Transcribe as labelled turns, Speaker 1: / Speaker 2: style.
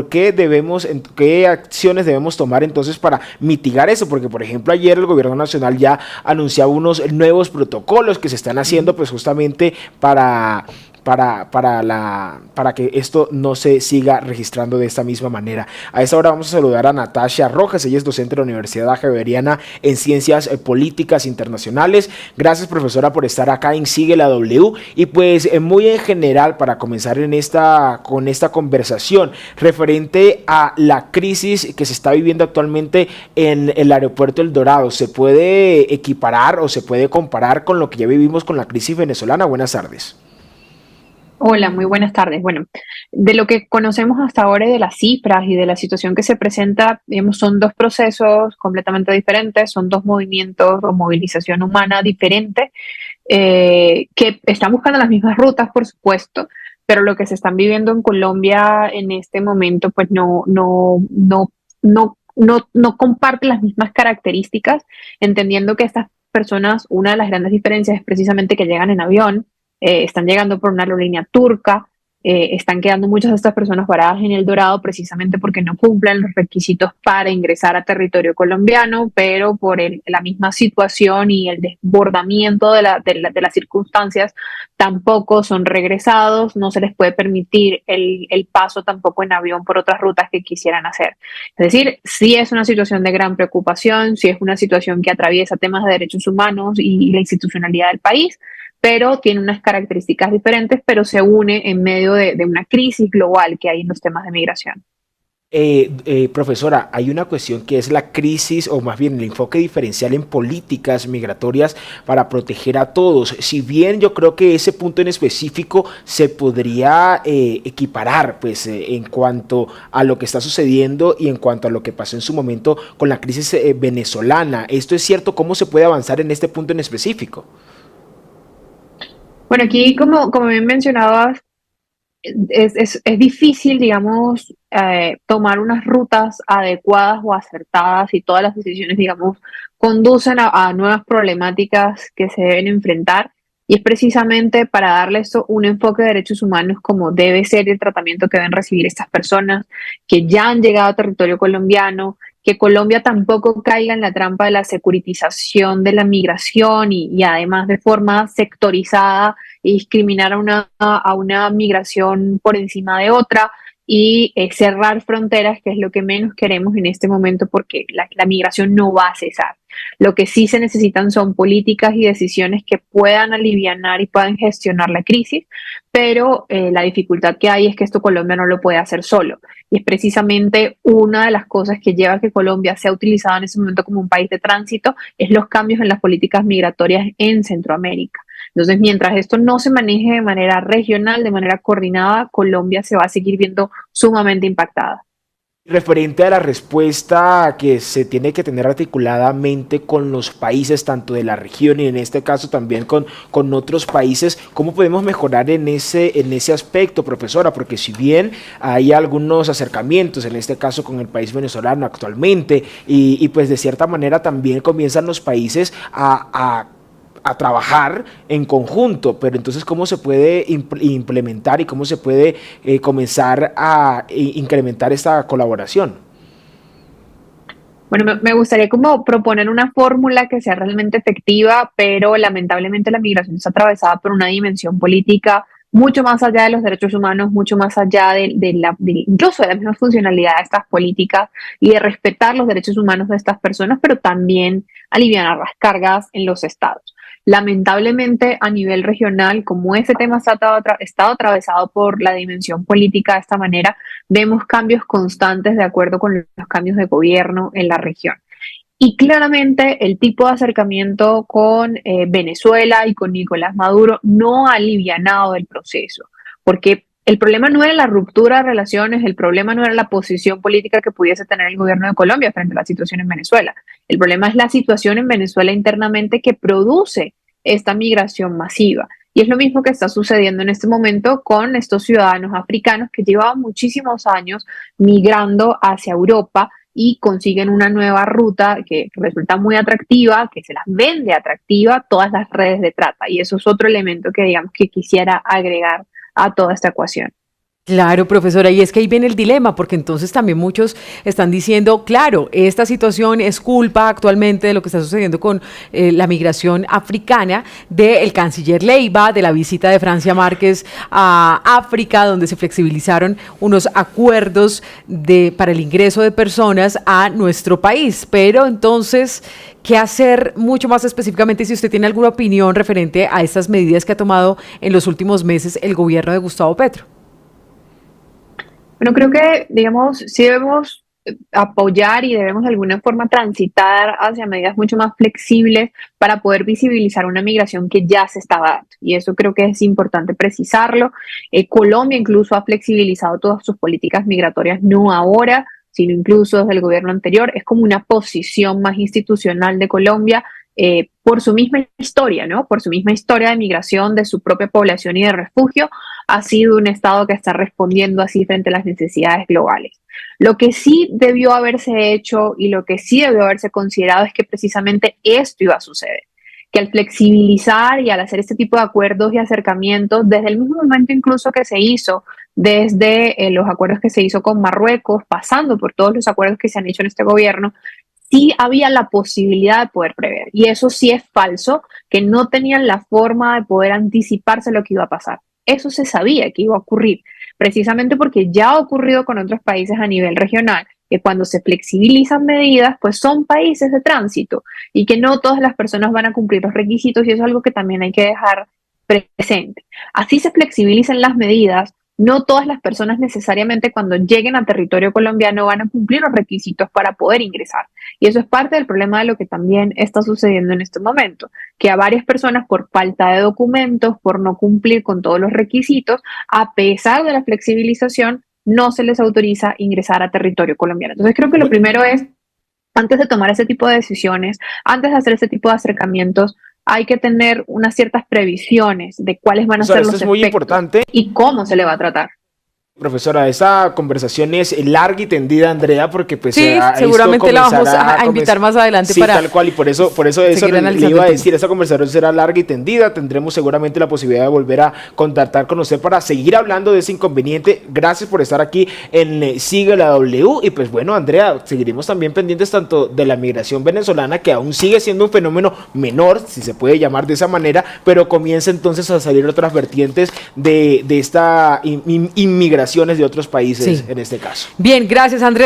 Speaker 1: qué acciones debemos tomar entonces para mitigar eso, porque por ejemplo ayer el gobierno nacional ya anunciaba unos nuevos protocolos que se están haciendo pues justamente para que esto no se siga registrando de esta misma manera. A esta hora vamos a saludar a Natasha Rojas, ella es docente de la Universidad Javeriana en Ciencias Políticas Internacionales. Gracias, profesora, por estar acá en Sigue la W. Y pues muy en general, para comenzar con esta conversación referente a la crisis que se está viviendo actualmente en el aeropuerto El Dorado, ¿se puede equiparar o se puede comparar con lo que ya vivimos con la crisis venezolana? Buenas tardes.
Speaker 2: Hola, muy buenas tardes. Bueno, de lo que conocemos hasta ahora y de las cifras y de la situación que se presenta, digamos, son dos procesos completamente diferentes, son dos movimientos o movilización humana diferente, que están buscando las mismas rutas, por supuesto, pero lo que se están viviendo en Colombia en este momento, pues no comparte las mismas características, entendiendo que estas personas, una de las grandes diferencias es precisamente que llegan en avión, están llegando por una aerolínea turca, están quedando muchas de estas personas varadas en El Dorado precisamente porque no cumplen los requisitos para ingresar a territorio colombiano, pero por la misma situación y el desbordamiento de las circunstancias tampoco son regresados, no se les puede permitir el paso tampoco en avión por otras rutas que quisieran hacer. Es decir, sí es una situación de gran preocupación, sí es una situación que atraviesa temas de derechos humanos y la institucionalidad del país, pero tiene unas características diferentes, pero se une en medio de una crisis global que hay en los temas de migración.
Speaker 1: Profesora, hay una cuestión que es la crisis o más bien el enfoque diferencial en políticas migratorias para proteger a todos. Si bien yo creo que ese punto en específico se podría equiparar pues en cuanto a lo que está sucediendo y en cuanto a lo que pasó en su momento con la crisis venezolana. ¿Esto es cierto? ¿Cómo se puede avanzar en este punto en específico?
Speaker 2: Bueno, aquí, como bien mencionabas, es difícil, digamos, tomar unas rutas adecuadas o acertadas y todas las decisiones, digamos, conducen a nuevas problemáticas que se deben enfrentar. Y es precisamente para darle esto un enfoque de derechos humanos como debe ser el tratamiento que deben recibir estas personas que ya han llegado a territorio colombiano, que Colombia tampoco caiga en la trampa de la securitización de la migración y además de forma sectorizada y discriminar a una migración por encima de otra y cerrar fronteras, que es lo que menos queremos en este momento porque la migración no va a cesar. Lo que sí se necesitan son políticas y decisiones que puedan alivianar y puedan gestionar la crisis, pero la dificultad que hay es que esto Colombia no lo puede hacer solo. Y es precisamente una de las cosas que lleva a que Colombia sea utilizado en ese momento como un país de tránsito, es los cambios en las políticas migratorias en Centroamérica. Entonces, mientras esto no se maneje de manera regional, de manera coordinada, Colombia se va a seguir viendo sumamente impactada.
Speaker 1: Referente a la respuesta que se tiene que tener articuladamente con los países, tanto de la región y en este caso también con otros países, ¿cómo podemos mejorar en ese aspecto, profesora? Porque si bien hay algunos acercamientos, en este caso con el país venezolano actualmente, y pues de cierta manera también comienzan los países a trabajar en conjunto, pero entonces cómo se puede implementar y cómo se puede comenzar a incrementar esta colaboración.
Speaker 2: Bueno, me gustaría como proponer una fórmula que sea realmente efectiva, pero lamentablemente la migración está atravesada por una dimensión política mucho más allá de los derechos humanos, mucho más allá incluso de la misma funcionalidad de estas políticas y de respetar los derechos humanos de estas personas, pero también aliviar las cargas en los estados. Lamentablemente, a nivel regional, como ese tema estado atravesado por la dimensión política de esta manera, vemos cambios constantes de acuerdo con los cambios de gobierno en la región. Y claramente el tipo de acercamiento con Venezuela y con Nicolás Maduro no ha alivianado el proceso, porque el problema no era la ruptura de relaciones, el problema no era la posición política que pudiese tener el gobierno de Colombia frente a la situación en Venezuela. El problema es la situación en Venezuela internamente que produce esta migración masiva. Y es lo mismo que está sucediendo en este momento con estos ciudadanos africanos que llevaban muchísimos años migrando hacia Europa y consiguen una nueva ruta que resulta muy atractiva, que se las vende atractiva todas las redes de trata. Y eso es otro elemento que digamos que quisiera agregar a toda esta ecuación.
Speaker 3: Claro, profesora, y es que ahí viene el dilema, porque entonces también muchos están diciendo, claro, esta situación es culpa actualmente de lo que está sucediendo con la migración africana, del canciller Leiva, de la visita de Francia Márquez a África, donde se flexibilizaron unos acuerdos para el ingreso de personas a nuestro país. Pero entonces, ¿qué hacer mucho más específicamente si usted tiene alguna opinión referente a estas medidas que ha tomado en los últimos meses el gobierno de Gustavo Petro?
Speaker 2: Bueno, creo que, digamos, sí debemos apoyar y debemos de alguna forma transitar hacia medidas mucho más flexibles para poder visibilizar una migración que ya se estaba dando. Y eso creo que es importante precisarlo. Colombia incluso ha flexibilizado todas sus políticas migratorias, no ahora, sino incluso desde el gobierno anterior. Es como una posición más institucional de Colombia por su misma historia, ¿no? Por su misma historia de migración de su propia población y de refugio, ha sido un Estado que está respondiendo así frente a las necesidades globales. Lo que sí debió haberse hecho y lo que sí debió haberse considerado es que precisamente esto iba a suceder, que al flexibilizar y al hacer este tipo de acuerdos y acercamientos, desde el mismo momento incluso que se hizo, desde los acuerdos que se hizo con Marruecos, pasando por todos los acuerdos que se han hecho en este gobierno, sí había la posibilidad de poder prever. Y eso sí es falso, que no tenían la forma de poder anticiparse lo que iba a pasar. Eso se sabía que iba a ocurrir, precisamente porque ya ha ocurrido con otros países a nivel regional, que cuando se flexibilizan medidas, pues son países de tránsito y que no todas las personas van a cumplir los requisitos y eso es algo que también hay que dejar presente. Así se flexibilizan las medidas, no todas las personas necesariamente cuando lleguen a territorio colombiano van a cumplir los requisitos para poder ingresar. Y eso es parte del problema de lo que también está sucediendo en este momento, que a varias personas por falta de documentos, por no cumplir con todos los requisitos, a pesar de la flexibilización, no se les autoriza ingresar a territorio colombiano. Entonces creo que lo primero es, antes de tomar ese tipo de decisiones, antes de hacer ese tipo de acercamientos, hay que tener unas ciertas previsiones de cuáles van a ser los
Speaker 1: esto es muy
Speaker 2: efectos
Speaker 1: importante.
Speaker 2: y cómo se le va a tratar.
Speaker 1: Profesora, esta conversación es larga y tendida, Andrea, porque pues
Speaker 3: Sí, seguramente la vamos a invitar más adelante
Speaker 1: sí,
Speaker 3: para
Speaker 1: tal cual, y por eso le iba a decir, esta conversación será larga y tendida, tendremos seguramente la posibilidad de volver a contactar con usted para seguir hablando de ese inconveniente. Gracias por estar aquí en Sigue la W, y pues bueno, Andrea, seguiremos también pendientes tanto de la migración venezolana, que aún sigue siendo un fenómeno menor, si se puede llamar de esa manera, pero comienza entonces a salir otras vertientes de esta inmigración de otros países, sí, en este caso.
Speaker 3: Bien, gracias, Andrés.